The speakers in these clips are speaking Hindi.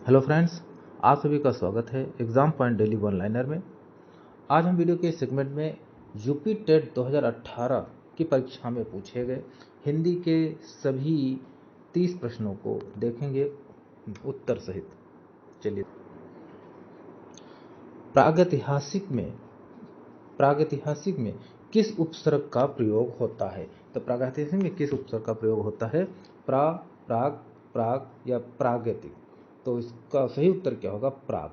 हेलो फ्रेंड्स, आप सभी का स्वागत है exam point daily one liner में। आज हम वीडियो के सेगमेंट में यूपी टेट 2018 की परीक्षा में पूछे गए हिंदी के सभी 30 प्रश्नों को देखेंगे उत्तर सहित। चलिए, प्रागैतिहासिक में किस उपसर्ग का प्रयोग होता है? तो प्रागैतिहासिक में किस उपसर्ग का प्रयोग होता है? प्राग, प्राग या प्रागैतिक। तो इसका सही उत्तर क्या होगा? प्राग।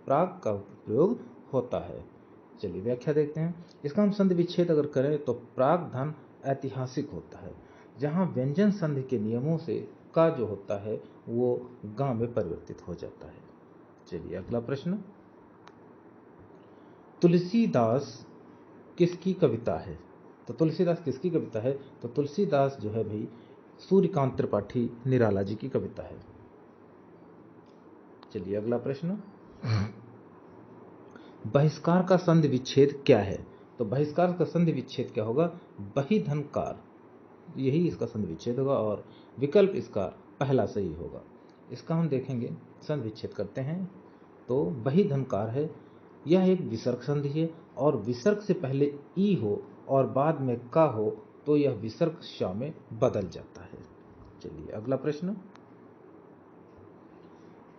प्राग का प्रयोग होता है। चलिए व्याख्या देखते हैं। इसका हम संधि विच्छेद अगर करें तो प्राग धन ऐतिहासिक होता है, जहाँ व्यंजन संधि के नियमों से का जो होता है वो गा में परिवर्तित हो जाता है। चलिए अगला प्रश्न, तुलसीदास किसकी कविता है? तो तुलसीदास किसकी कविता है? तो तुलसीदास जो है भाई सूर्यकांत त्रिपाठी निराला जी की कविता है। चलिए अगला प्रश्न, बहिष्कार का संधि विच्छेद क्या है? तो बहिष्कार का संधि विच्छेद क्या होगा? बहिधनकार, यही इसका संधि विच्छेद होगा और विकल्प इसका पहला सही होगा। इसका हम देखेंगे, संधि विच्छेद करते हैं तो बहिधनकार है। यह एक विसर्ग संधि है और विसर्ग से पहले ई हो और बाद में का हो तो यह विसर्ग श में बदल जाता है। चलिए अगला प्रश्न,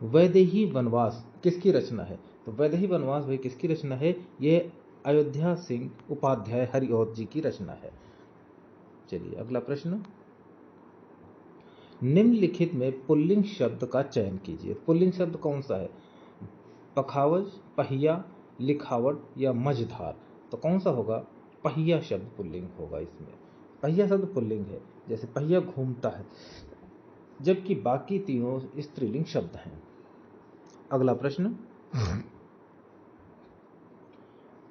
वैदेही वनवास किसकी रचना है? तो वैदेही वनवास भाई किसकी रचना है? यह अयोध्या सिंह उपाध्याय हरिऔध जी की रचना है। चलिए अगला प्रश्न, निम्नलिखित में पुल्लिंग शब्द का चयन कीजिए। पुल्लिंग शब्द कौन सा है? पखावज, पहिया, लिखावट या मझधार। तो कौन सा होगा? पहिया शब्द पुल्लिंग होगा। इसमें पहिया शब्द पुल्लिंग है, जैसे पहिया घूमता है, जबकि बाकी तीनों स्त्रीलिंग शब्द हैं। अगला प्रश्न,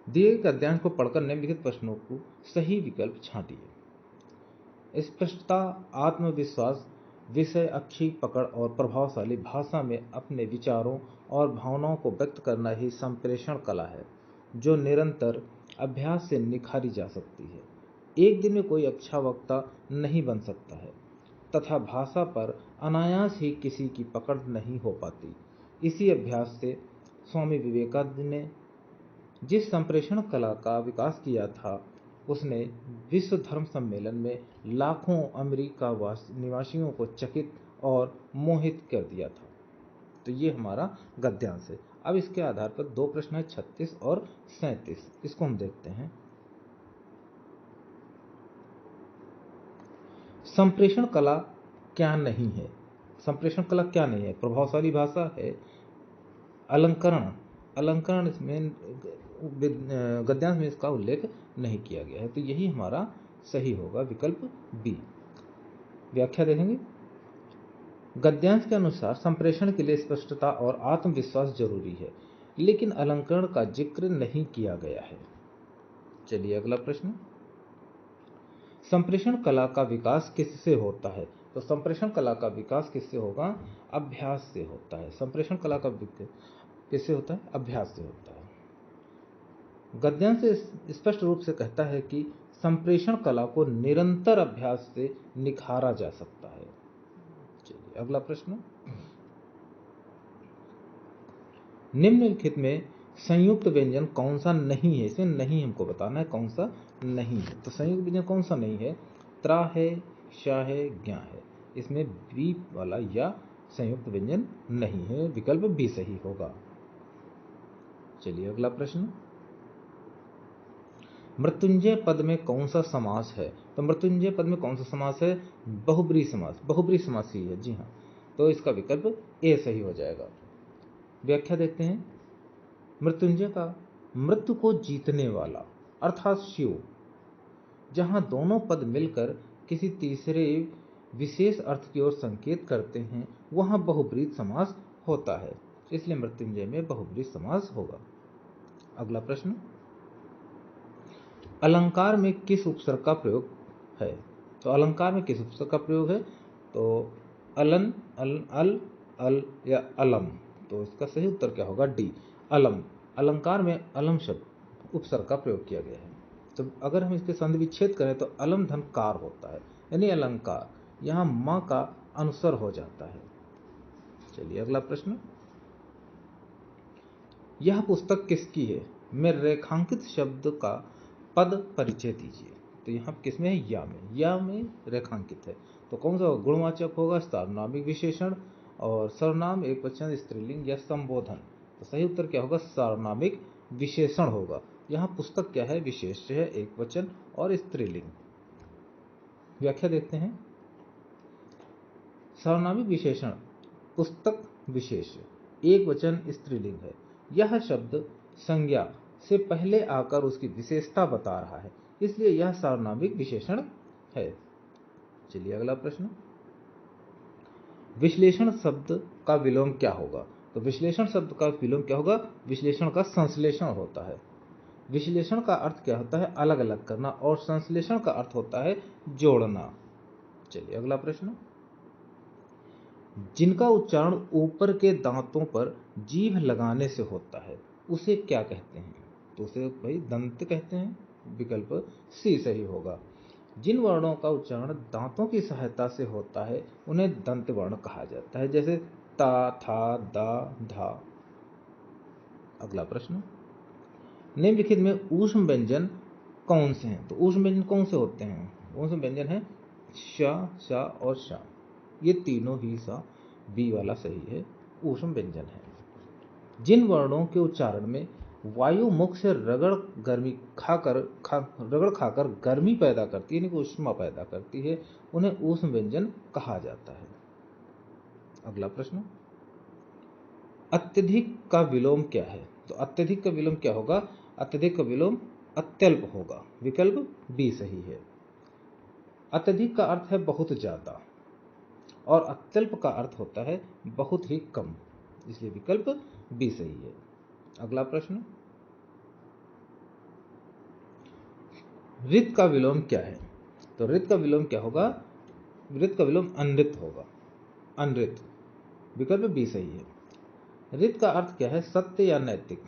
दिए गए गद्यांश को पढ़कर निम्नलिखित प्रश्नों को सही विकल्प छांटिए। स्पष्टता, आत्मविश्वास, विषय अच्छी पकड़ और प्रभावशाली भाषा में अपने विचारों और भावनाओं को व्यक्त करना ही संप्रेषण कला है, जो निरंतर अभ्यास से निखारी जा सकती है। एक दिन में कोई अच्छा वक्ता नहीं बन सकता है तथा भाषा पर अनायास ही किसी की पकड़ नहीं हो पाती। इसी अभ्यास से स्वामी विवेकानंद ने जिस संप्रेषण कला का विकास किया था, उसने विश्व धर्म सम्मेलन में लाखों अमेरिका निवासियों को चकित और मोहित कर दिया था। तो ये हमारा गद्यांश है। अब इसके आधार पर दो प्रश्न है, 36 और 37। इसको हम देखते हैं। संप्रेषण कला क्या नहीं है? संप्रेषण कला क्या नहीं है? प्रभावशाली भाषा है, अलंकरण इसमें गद्यांश में इसका उल्लेख नहीं किया गया है। तो यही हमारा सही होगा, विकल्प बी। व्याख्या देखेंगे। गद्यांश के अनुसार संप्रेषण के लिए स्पष्टता और आत्मविश्वास जरूरी है, लेकिन अलंकरण का जिक्र नहीं किया गया है। चलिए अगला प्रश्न, संप्रेषण कला का विकास किससे होता है? तो संप्रेषण कला का विकास किससे होगा? अभ्यास से होता है। संप्रेषण कला का विकास किससे होता है? अभ्यास से होता है। गद्यांश स्पष्ट रूप से कहता है कि संप्रेषण कला को निरंतर अभ्यास से निखारा जा सकता है। चलिए अगला प्रश्न, निम्नलिखित में संयुक्त व्यंजन कौन सा नहीं है? इसमें नहीं हमको बताना है कौन सा नहीं है। तो संयुक्त व्यंजन कौन सा नहीं है? त्रा है, शा है, ज्ञा है। इसमें बी वाला या संयुक्त व्यंजन नहीं है, विकल्प बी सही होगा। चलिए अगला प्रश्न, मृत्युंजय पद में कौन सा समास है? तो मृत्युंजय पद में कौन सा समास है? बहुब्री समास। बहुब्री समास ही है, जी हाँ। तो इसका विकल्प ए सही हो जाएगा। व्याख्या देखते हैं। मृत्युंजय का मृत्यु को जीतने वाला अर्थात शिव, जहां दोनों पद मिलकर किसी तीसरे विशेष अर्थ की ओर संकेत करते हैं, वहां बहुब्रीत समास होता है। इसलिए मृत्युंजय में बहुब्रीत समास होगा। अगला प्रश्न, अलंकार में किस उपसर्ग का प्रयोग है? तो अलंकार में किस उपसर्ग का प्रयोग है? तो अलन, अल या अलम। तो इसका सही उत्तर क्या होगा? डी, अलम। अलंकार में अलम शब्द उपसर्ग का प्रयोग किया गया है। तो अगर हम इसके संधि विच्छेद करें तो अलम धन कार होता है, यानी अलंकार। यहाँ माँ का अनुस्वर हो जाता है। चलिए अगला प्रश्न, यह पुस्तक किसकी है, में रेखांकित शब्द का पद परिचय दीजिए। तो यहाँ किसमें है, या में रेखांकित है। तो कौन सा गुणवाचक होगा, सार्वनामिक विशेषण, और सर्वनाम एकवचन स्त्रीलिंग या संबोधन। तो सही उत्तर क्या होगा, सार्वनामिक विशेषण होगा। यहाँ पुस्तक क्या है, विशेष है, एकवचन और स्त्रीलिंग। व्याख्या देखते हैं। सार्वनामिक विशेषण पुस्तक विशेष, एकवचन स्त्रीलिंग है। यह शब्द संज्ञा से पहले आकर उसकी विशेषता बता रहा है, इसलिए यह सार्वनामिक विशेषण है। चलिए अगला प्रश्न, विश्लेषण शब्द का विलोम क्या होगा। तो विश्लेषण शब्द का विलोम क्या होगा, विश्लेषण का संश्लेषण होता है। विश्लेषण का अर्थ क्या होता है, अलग अलग करना, और संश्लेषण का अर्थ होता है जोड़ना। चलिए अगला प्रश्न, जिनका उच्चारण ऊपर के दांतों पर जीभ लगाने से होता है उसे क्या कहते हैं। तो उसे भाई दंत कहते हैं। विकल्प सी सही होगा। जिन वर्णों का उच्चारण दांतों की सहायता से होता है उन्हें दंत वर्ण कहा जाता है, जैसे ता, था, दा, धा। अगला प्रश्न, निम्नलिखित में ऊष्म व्यंजन कौन से हैं। तो ऊष्म व्यंजन कौन से होते हैं, ऊष्म व्यंजन है श, श और श। ये तीनों ही सा बी वाला सही है, ऊष्म व्यंजन है। जिन वर्णों के उच्चारण में वायु मुख से रगड़ खाकर गर्मी पैदा करती है, यानी कि ऊष्मा पैदा करती है, उन्हें ऊष्म व्यंजन कहा जाता है। अगला प्रश्न, अत्यधिक का विलोम क्या है। तो अत्यधिक का विलोम क्या होगा, अत्यधिक का विलोम अत्यल्प होगा। विकल्प बी सही है। अत्यधिक का अर्थ है बहुत ज्यादा, और अत्यल्प का अर्थ होता है बहुत ही कम, इसलिए विकल्प बी सही है। अगला प्रश्न, रित का विलोम क्या है। तो रित का विलोम क्या होगा, रित का विलोम अनृत होगा, अनृत। विकल्प बी सही है। रित का अर्थ क्या है, सत्य या नैतिक,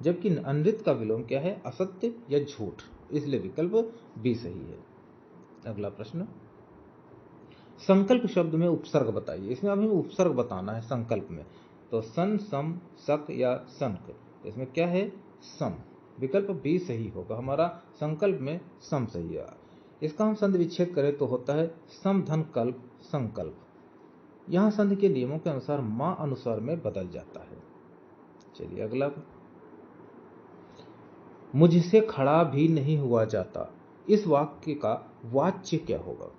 जबकि अनृत का विलोम क्या है, असत्य या झूठ, इसलिए विकल्प बी सही है। अगला प्रश्न, संकल्प शब्द में उपसर्ग बताइए। इसमें हमें उपसर्ग बताना है संकल्प में। तो सन, सम, सक या सनक। तो इसमें क्या है, सम। विकल्प बी सही होगा हमारा, संकल्प में सम सही है। इसका हम संधि विच्छेद करें तो होता है सम धन कल्प संकल्प। यहां संधि के नियमों के अनुसार मां अनुस्वार में बदल जाता है। चलिए अगला, मुझसे खड़ा भी नहीं हुआ जाता, इस वाक्य का वाच्य क्या होगा।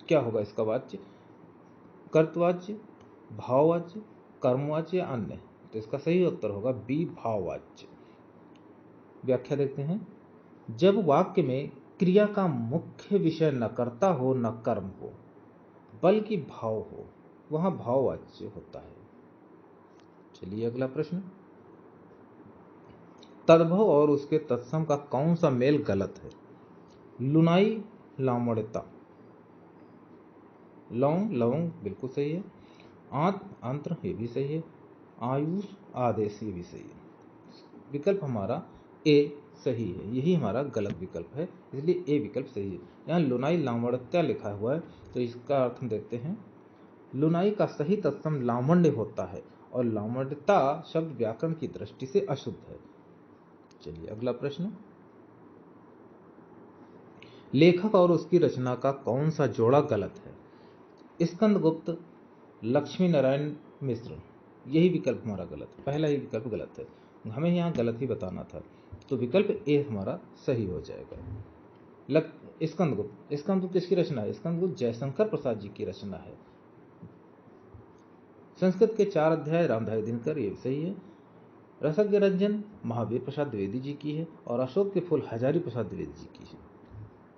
क्या होगा इसका वाच्य, कर्तवाच्य, भाववाच्य, कर्मवाच्य या अन्य। तो इसका सही उत्तर होगा बी, भाववाच्य। व्याख्या देखते हैं। जब वाक्य में क्रिया का मुख्य विषय न कर्ता हो न कर्म हो बल्कि भाव हो, वहां भाववाच्य होता है। चलिए अगला प्रश्न, तद्भव और उसके तत्सम का कौन सा मेल गलत है। लुनाई लामड़ता, लौंग लवंग बिल्कुल सही है। आंत अंत्र ये भी सही है। आयुष आदेश ये भी सही है। विकल्प हमारा ए सही है, यही हमारा गलत विकल्प है, इसलिए ए विकल्प सही है। यहाँ लुनाई लावण्यता लिखा हुआ है, तो इसका अर्थ हम देखते हैं। लुनाई का सही तत्सम लावण्य होता है, और लावण्यता शब्द व्याकरण की दृष्टि से अशुद्ध है। चलिए अगला प्रश्न, लेखक और उसकी रचना का कौन सा जोड़ा गलत है। स्कंदगुप्त, लक्ष्मी नारायण मिश्र, यही विकल्प हमारा गलत है, पहला ही विकल्प गलत है, हमें यहाँ गलत ही बताना था। तो विकल्प ए हमारा सही हो जाएगा। स्कंदगुप्त, स्कंदगुप्त किसकी रचना है, स्कंदगुप्त जयशंकर प्रसाद जी की रचना है। संस्कृत के 4 अध्याय रामधारी दिनकर, ये सही है। रसज्ञ रंजन महावीर प्रसाद द्विवेदी जी की है, और अशोक के फूल हजारी प्रसाद द्विवेदी जी की है।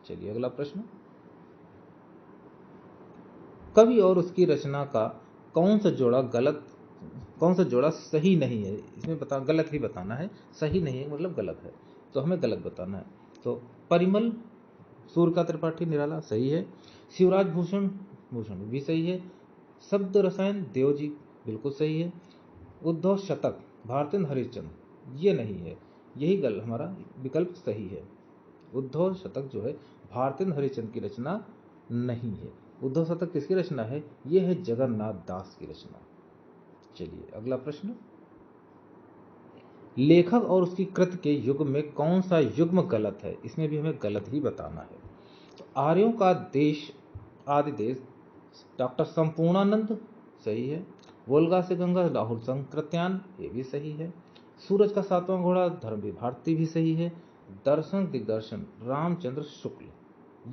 चलिए अगला प्रश्न, कवि और उसकी रचना का कौन सा जोड़ा सही नहीं है। इसमें गलत ही बताना है, सही नहीं है मतलब गलत है, तो हमें गलत बताना है। तो परिमल सूर्यकांत त्रिपाठी निराला सही है। शिवराज भूषण भूषण भी सही है। शब्द रसायन देवजी बिल्कुल सही है। उद्धव शतक भारतेंद्र हरिश्चंद्र ये नहीं है, यही गलत हमारा विकल्प सही है। उद्धव शतक जो है भारतेंद्र हरिश्चंद्र की रचना नहीं है। उद्धव शतक किसकी रचना है, यह है जगन्नाथ दास की रचना। चलिए अगला प्रश्न, लेखक और उसकी कृत के युग में कौन सा युग्म गलत है, इसमें भी हमें गलत ही बताना है। तो आर्यों का देश आदि देश डॉक्टर संपूर्णानंद सही है। वोल्गा से गंगा राहुल संकृत्यान ये भी सही है। सूरज का सातवां घोड़ा धर्मवीर भारती भी सही है। दर्शन दिग्दर्शन रामचंद्र शुक्ल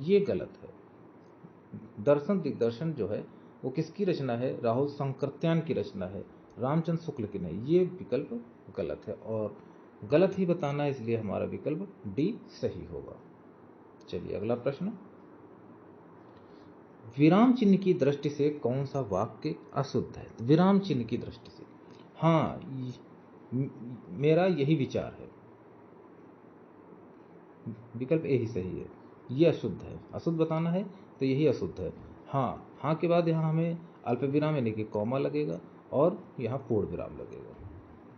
ये गलत है। दर्शन दिग्दर्शन जो है वो किसकी रचना है, राहुल संकृत्यान की रचना है, रामचंद्र शुक्ल की नहीं। ये विकल्प गलत है और गलत ही बताना है, इसलिए हमारा विकल्प डी सही होगा। चलिए अगला प्रश्न, विराम चिन्ह की दृष्टि से कौन सा वाक्य अशुद्ध है। विराम चिन्ह की दृष्टि से हाँ मेरा यही विचार है, विकल्प ए ही सही है। ये अशुद्ध है, अशुद्ध बताना है तो यही अशुद्ध है। हाँ, हाँ के बाद यहाँ हमें अल्प विराम यानी कि कॉमा लगेगा और यहाँ पूर्ण विराम लगेगा।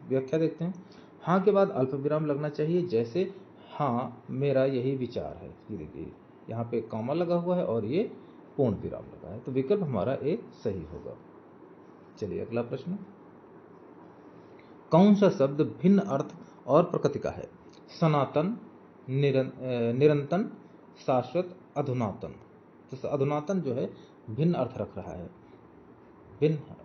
व्याख्या देखते हैं। हाँ के बाद अल्प विराम लगना चाहिए, जैसे हाँ मेरा यही विचार है। ये देखिए यहाँ पे कॉमा लगा हुआ है और ये पूर्ण विराम लगा है, तो विकल्प हमारा ए सही होगा। चलिए अगला प्रश्न, कौन सा शब्द भिन्न अर्थ और प्रकृति का है। सनातन, निरंतन, शाश्वत, अधुनातन। तो अधुनातन जो है भिन्न अर्थ रख रहा है। भिन्न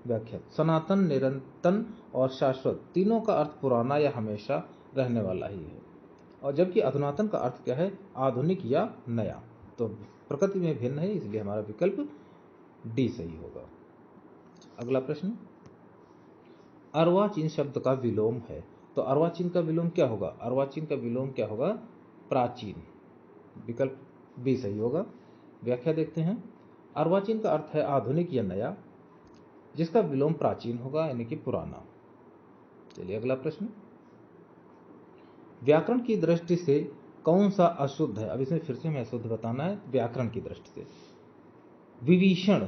व्याख्या, सनातन, निरंतन और शाश्वत तीनों का अर्थ पुराना या हमेशा रहने वाला ही है, और जबकि अधुनातन का अर्थ क्या है, आधुनिक या नया। तो प्रकृति में भिन्न है, इसलिए हमारा विकल्प डी सही होगा। अगला प्रश्न, अर्वाचीन शब्द का विलोम है। तो अर्वाचीन का विलोम क्या होगा, अर्वाचीन का विलोम क्या होगा, प्राचीन। विकल्प बी सही होगा। व्याख्या देखते हैं। अर्वाचीन का अर्थ है आधुनिक या नया, जिसका विलोम प्राचीन होगा यानी कि पुराना। चलिए अगला प्रश्न, व्याकरण की दृष्टि से कौन सा अशुद्ध है। अब इसमें फिर से हमें अशुद्ध बताना है व्याकरण की दृष्टि से। विभीषण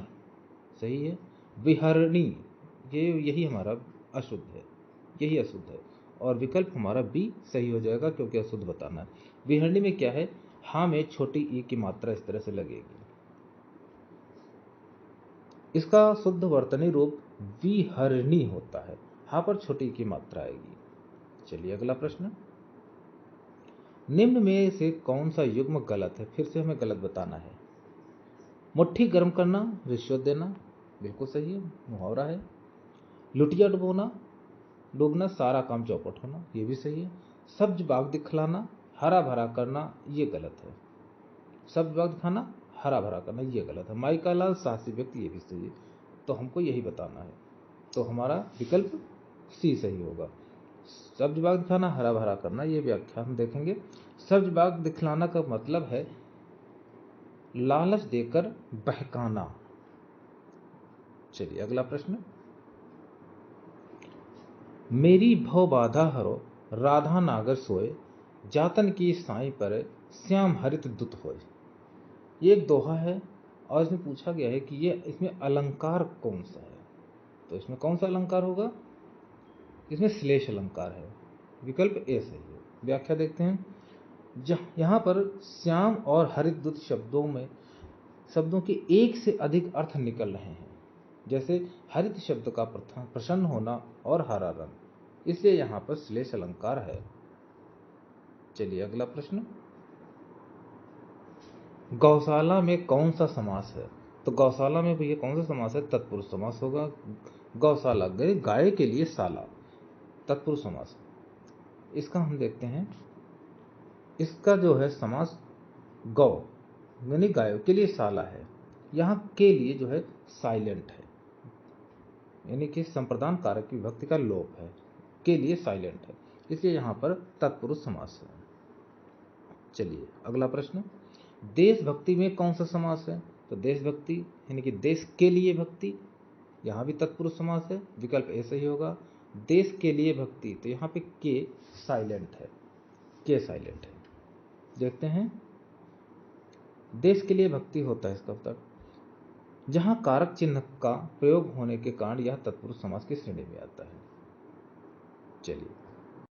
सही है, विहरणी ये यही हमारा अशुद्ध है, यही अशुद्ध है, और विकल्प हमारा बी सही हो जाएगा क्योंकि अशुद्ध बताना है। विहरणी में क्या है, हाँ में छोटी ई की मात्रा इस तरह से लगेगी, इसका शुद्ध वर्तनी रूप विहरणी होता है, हाँ पर छोटी की मात्रा आएगी। चलिए अगला प्रश्न, निम्न में से कौन सा युग्म गलत है। फिर से हमें गलत बताना है। मुट्ठी गर्म करना, रिश्वत देना बिल्कुल सही है, मुहावरा है। लुटिया डुबोना, डूबना, सारा काम चौपट होना ये भी सही है। सब्ज बाग दिखलाना, हरा भरा करना ये गलत है। सब्ज बाग दिखाना, हरा भरा करना ये गलत है। माई का लाल साहसी व्यक्ति ये भी सही है, तो हमको यही बताना है, तो हमारा विकल्प सी सही होगा। सब्ज बाग दिखाना, हरा भरा करना ये व्याख्या हम देखेंगे। सब्ज बाग दिखलाना का मतलब है लालच देकर बहकाना। चलिए अगला प्रश्न, मेरी भव बाधा हरो, राधा नागर सोए, जातन की साई पर श्याम हरित दुत होए। ये एक दोहा है और इसमें पूछा गया है कि ये इसमें अलंकार कौन सा है। तो इसमें कौन सा अलंकार होगा, इसमें श्लेष अलंकार है, विकल्प ए सही है। व्याख्या देखते हैं। यहाँ पर श्याम और हरित दुत शब्दों के एक से अधिक अर्थ निकल रहे हैं, जैसे हरित शब्द का प्रसन्न होना और हरा रंग, इसलिए यहाँ पर श्लेष अलंकार है। चलिए अगला प्रश्न, गौशाला में कौन सा समास है। तो गौशाला में भैया कौन सा समास है, तत्पुरुष समास होगा। गौशाला गाय के लिए शाला, तत्पुरुष समास। इसका हम देखते हैं, इसका जो है समास गौ यानी गायों के लिए शाला है, यहाँ के लिए जो है साइलेंट है, यानी कि संप्रदान कारक की विभक्ति का लोप है, के लिए साइलेंट है, इसलिए यहाँ पर तत्पुरुष समास है। चलिए अगला प्रश्न, देशभक्ति में कौन सा समास है। तो देशभक्ति यानी कि देश के लिए भक्ति, यहाँ भी तत्पुरुष समास है, विकल्प ए सही होगा। देश के लिए भक्ति, तो यहाँ पे के साइलेंट है, के साइलेंट है। देखते हैं, देश के लिए भक्ति होता है इसका उत्तर, जहां कारक चिन्ह का प्रयोग होने के कारण यह तत्पुरुष समास की श्रेणी में आता है। चलिए